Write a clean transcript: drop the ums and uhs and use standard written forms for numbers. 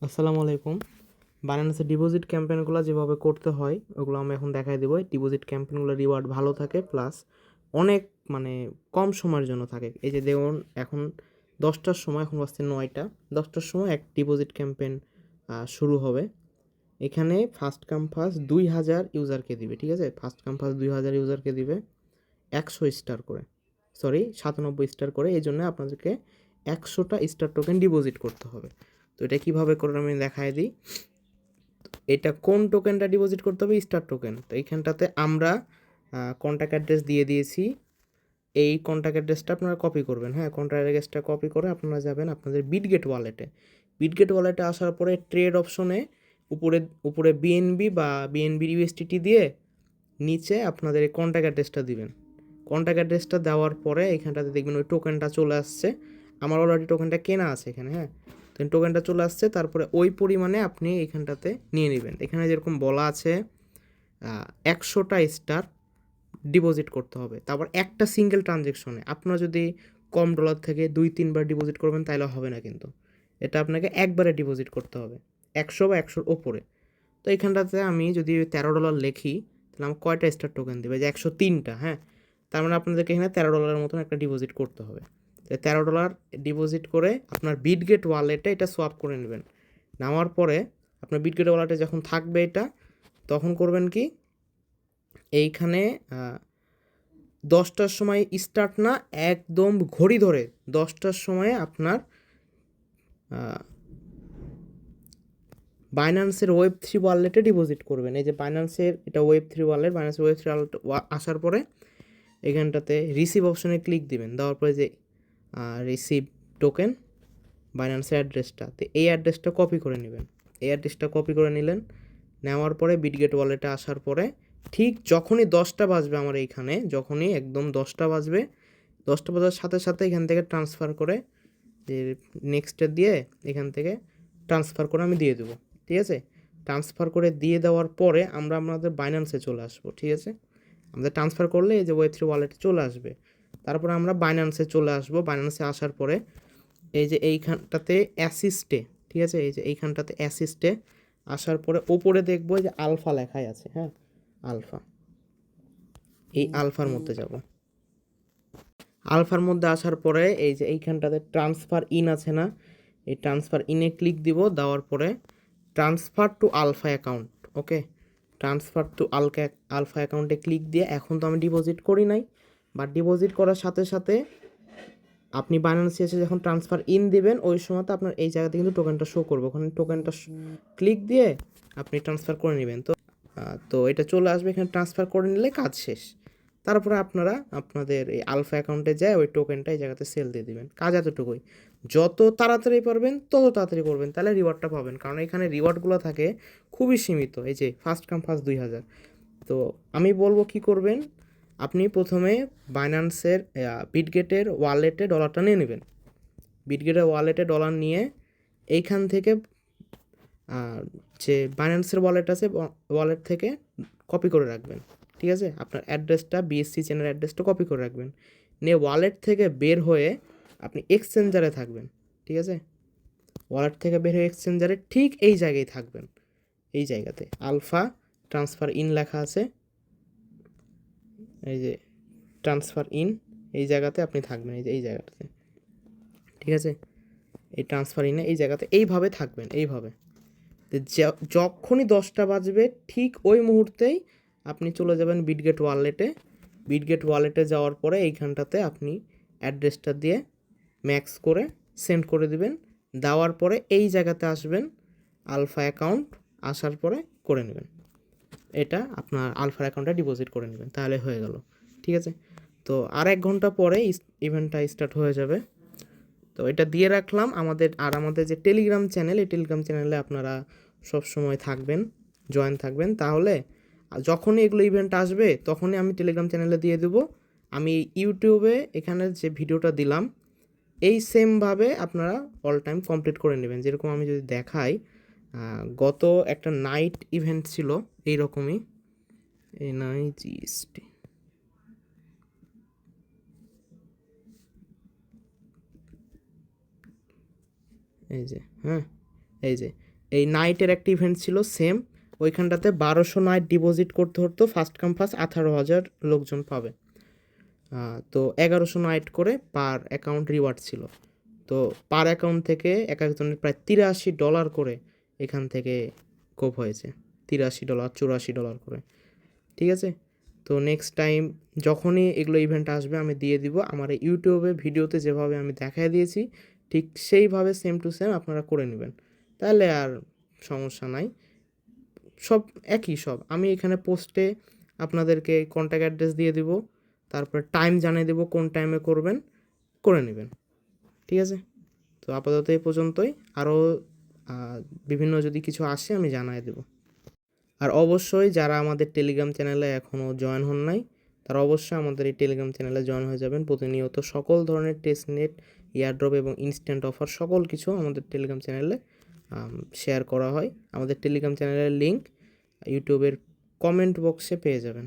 আসসালামু আলাইকুম। বাইন্যান্সে ডিপোজিট ক্যাম্পেইনগুলো যেভাবে করতে হয় ওগুলো আমি এখন দেখাই দেবো। ডিপোজিট ক্যাম্পেইনগুলো রিওয়ার্ড ভালো থাকে, প্লাস অনেক মানে কম সময়ের জন্য থাকে। এই যে দেখুন, এখন 10টার সময়, এখন বাজছে 9টা, 10টার সময় এক ডিপোজিট ক্যাম্পেইন শুরু হবে। এখানে ফার্স্ট কাম ফার্স্ট 2000 ইউজারকে দিবে, ঠিক আছে? ফার্স্ট কাম ফার্স্ট 2000 ইউজারকে দিবে 100 স্টার করে, সরি 97 স্টার করে। এই জন্য আপনাদেরকে 100টা স্টার টোকেন ডিপোজিট করতে হবে। তো এটা কীভাবে করে আমি দেখাই দিই। এটা কোন টোকেনটা ডিপোজিট করতে হবে? Star token. তো এইখানটাতে আমরা কন্ট্যাক্ট অ্যাড্রেস দিয়ে দিয়েছি। এই কন্ট্যাক্ট অ্যাড্রেসটা আপনারা কপি করবেন। হ্যাঁ, কন্ট্যাক্ট অ্যাড্রেসটা কপি করে আপনারা যাবেন আপনাদের বিটগেট ওয়ালেটে। বিটগেট ওয়ালেটে আসার পরে ট্রেড অপশনে উপরে উপরে বিএনবি বা বিএনবি ইউএসটিটি দিয়ে নিচে আপনাদের এই কন্ট্যাক্ট অ্যাড্রেসটা দিবেন। কন্ট্যাক্ট অ্যাড্রেসটা দেওয়ার পরে এখানটাতে দেখবেন ওই টোকেনটা চলে আসছে। আমার অলরেডি টোকেনটা কেনা আছে এখানে। হ্যাঁ, তো টোকেনটা চলে আসছে। তারপরে ওই পরিমাণে আপনি এখানটাতে নিয়ে নেবেন। এখানে যেরকম বলা আছে 100টা স্টার ডিপোজিট করতে হবে। তারপর একটা সিঙ্গেল ট্রানজ্যাকশনে আপনারা যদি কম ডলার থেকে 2-3 বার ডিপোজিট করবেন তাহলে হবে না, কিন্তু এটা আপনাকে একবারে ডিপোজিট করতে হবে 100 বা 100-র ওপরে। তো এইখানটাতে আমি যদি $13 লিখি, তাহলে আমার কয়টা স্টার টোকেন দেবে? যে 103টা। হ্যাঁ, তার মানে আপনাদেরকে এখানে $13 মতন একটা ডিপোজিট করতে হবে। তো $13 ডিপোজিট করে আপনার বিটগেট ওয়ালেটে এটা সোয়াপ করে নেবেন। নেওয়ার পরে আপনার বিটগেট ওয়ালেটে যখন থাকবে এটা, তখন করবেন কি, এইখানে 10টার সময় স্টার্ট না, একদম ঘড়ি ধরে 10টার সময়ে আপনার বাইন্যান্সের Web3 ওয়ালেটে ডিপোজিট করবেন। এই যে বাইন্যান্সের এটা Web3 ওয়ালেট, বাইন্যান্সের Web3 ওয়ালেট আসার পরে এখানটাতে রিসিভ অপশনে ক্লিক দিবেন। দেওয়ার পরে যে রিসিভ টোকেন বাইন্যান্সের অ্যাড্রেসটা, তো এই অ্যাড্রেসটা কপি করে নেবেন। এই অ্যাড্রেসটা কপি করে নিলেন। নেওয়ার পরে বিটগেট ওয়ালেটে আসার পরে ঠিক যখনই 10টা বাজবে, আমার এইখানে যখনই একদম 10টা বাজবে, 10টা বাজার সাথে সাথে এখান থেকে ট্রান্সফার করে যে নেক্সটে দিয়ে এখান থেকে ট্রান্সফার করে আমি দিয়ে দেবো, ঠিক আছে? ট্রান্সফার করে দিয়ে দেওয়ার পরে আমরা আমাদের বাইন্যান্সে চলে আসবো, ঠিক আছে? আমাদের ট্রান্সফার করলে এই যে Web3 ওয়ালেটে চলে আসবে। তারপরে আমরা বাইন্যান্সে চলে আসবো। বাইন্যান্সে আসার পরে এই যে এইখানটাতে অ্যাসিস্টে, ঠিক আছে, এই যে এইখানটাতে অ্যাসিস্টে আসার পরে ওপরে দেখবো যে আলফা লেখাই আছে। হ্যাঁ, আলফা, এই আলফার মধ্যে যাব। আলফার মধ্যে আসার পরে এই যে এইখানটাতে ট্রান্সফার ইন আছে না, এই ট্রান্সফার ইনে ক্লিক দিব। দেওয়ার পরে transfer to alpha account, okay, transfer to alpha অ্যাকাউন্টে ক্লিক দিয়ে, এখন তো আমি ডিপোজিট করি নাই, বাট ডিপোজিট করার সাথে সাথে আপনি বাইন্যান্সে এসে যখন ট্রান্সফার ইন দিবেন, ওই সময় তো আপনার এই জায়গাতে কিন্তু টোকেনটা শো করবে। ওখানে টোকেনটা ক্লিক দিয়ে আপনি ট্রান্সফার করে নেবেন। তো এটা চলে আসবে, এখানে ট্রান্সফার করে নিলে কাজ শেষ। তারপরে আপনারা আপনাদের এই আলফা অ্যাকাউন্টে যায় ওই টোকেনটা এই জায়গাতে সেল দিয়ে দিবেন। কাজ এতটুকুই। যত তাড়াতাড়ি পারবেন তত তাড়াতাড়ি করবেন, তাহলে রিওয়ার্ডটা পাবেন। কারণ এখানে রিওয়ার্ডগুলো থাকে খুবই সীমিত। এই যে ফার্স্ট কাম ফার্স্ট 2000। তো আমি বলবো কি করবেন, আপনি প্রথমে বাইন্যান্সের বিটগেটের ওয়ালেটে ডলারটা নিয়ে নেবেন। বিটগেটের ওয়ালেটে ডলার নিয়ে এইখান থেকে যে বাইন্যান্সের ওয়ালেট আছে, ওয়ালেট থেকে কপি করে রাখবেন, ঠিক আছে? আপনার অ্যাড্রেসটা, বিএসসি চেনের অ্যাড্রেসটা কপি করে রাখবেন। নিয়ে ওয়ালেট থেকে বের হয়ে আপনি এক্সচেঞ্জারে থাকবেন, ঠিক আছে? ওয়ালেট থেকে বের হয়ে এক্সচেঞ্জারে ঠিক এই জায়গায় থাকবেন। এই জায়গাতে আলফা ট্রান্সফার ইন লেখা আছে, এই যে ট্রান্সফার ইন, এই জায়গাতে আপনি থাকবেন, এই যে এই জায়গাটাতে, ঠিক আছে? এই ট্রান্সফার ইনে এই জায়গাতে এইভাবে থাকবেন, এইভাবে। যখনই 10টা বাজবে ঠিক ওই মুহূর্তেই আপনি চলে যাবেন বিটগেট ওয়ালেটে। বিটগেট ওয়ালেটে যাওয়ার পরে এইখানটাতে আপনি অ্যাড্রেসটা দিয়ে ম্যাক্স করে সেন্ড করে দিবেন। দেওয়ার পরে এই জায়গাতে আসবেন, আলফা অ্যাকাউন্ট, আসার পরে করে নেবেন। এটা আপনার আলফার অ্যাকাউন্টে ডিপোজিট করে নেবেন, তাহলে হয়ে গেল, ঠিক আছে? তো আর 1 ঘন্টা পরে ইভেন্টটা স্টার্ট হয়ে যাবে। তো এটা দিয়ে রাখলাম। আমাদের যে টেলিগ্রাম চ্যানেল, এই টেলিগ্রাম চ্যানেলে আপনারা সব সময় থাকবেন, জয়েন থাকবেন। তাহলে যখনই এগুলো ইভেন্ট আসবে তখনই আমি টেলিগ্রাম চ্যানেলে দিয়ে দেবো। আমি ইউটিউবে এখানে যে ভিডিওটা দিলাম এই সেমভাবে আপনারা অল টাইম কমপ্লিট করে নেবেন। যেরকম আমি যদি দেখাই, গত একটা নাইট ইভেন্ট ছিল এইরকমই, NIGST, এই যে, হ্যাঁ, এই যে এই নাইটের একটা ইভেন্ট ছিল সেম, ওইখানটাতে 1200 নাইট ডিপোজিট করতে হতো, ফার্স্ট কাম ফার্স্ট 18,000 লোকজন পাবে। তো 1100 নাইট করে পার অ্যাকাউন্ট রিওয়ার্ড ছিল। তো পার অ্যাকাউন্ট থেকে এক একজনের প্রায় $83 করে এখান থেকে কোপ হয়েছে, $83 $84 করে, ঠিক আছে। তো নেক্সট টাইম যখনই এগুলো ইভেন্ট আসবে আমি দিয়ে দিব। আমার এই ইউটিউবে ভিডিওতে যেভাবে আমি দেখাই দিয়েছি ঠিক সেইভাবে সেম টু সেম আপনারা করে নেবেন, তাহলে আর সমস্যা নাই। সব একই সব, আমি এখানে পোস্টে আপনাদেরকে কন্ট্যাক্ট অ্যাড্রেস দিয়ে দিব, তারপরে টাইম জানিয়ে দেবো কোন টাইমে করবেন, করে নেবেন, ঠিক আছে। তো আপাতত এই পর্যন্তই, আরও বিভিন্ন যদি কিছু আসে আমি জানিয়ে দেবো। আর অবশ্যই যারা আমাদের টেলিগ্রাম চ্যানেলে এখনও জয়েন হন নাই, তারা অবশ্যই আমাদের এই টেলিগ্রাম চ্যানেলে জয়েন হয়ে যাবেন। প্রতিনিয়ত সকল ধরনের টেস্ট নেট, এয়ারড্রপ এবং ইনস্ট্যান্ট অফার সকল কিছু আমাদের টেলিগ্রাম চ্যানেলে শেয়ার করা হয়। আমাদের টেলিগ্রাম চ্যানেলের লিঙ্ক ইউটিউবের কমেন্ট বক্সে পেয়ে যাবেন।